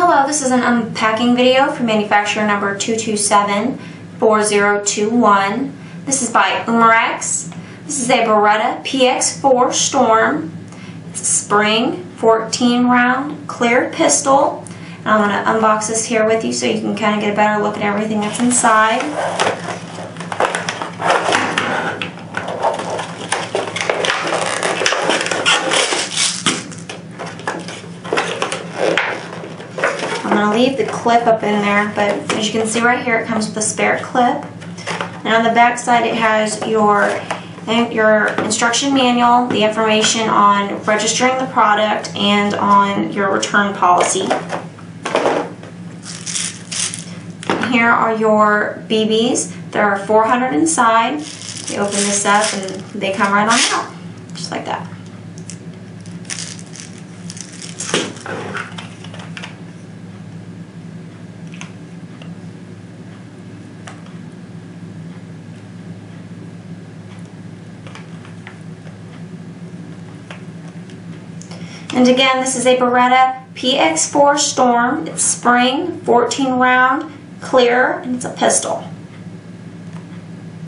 Hello, this is an unpacking video for manufacturer number 2274021. This is by Umarex. This is a Beretta PX4 Storm. It's a spring 14 round clear pistol. And I'm going to unbox this here with you so you can kind of get a better look at everything that's inside. I'm going to leave the clip up in there, but as you can see right here, it comes with a spare clip. And on the back side, it has your instruction manual, the information on registering the product, and on your return policy. Here are your BBs. There are 400 inside. You open this up and they come right on out, just like that. And again, this is a Beretta PX4 Storm. It's spring, 14 round, clear, and it's a pistol.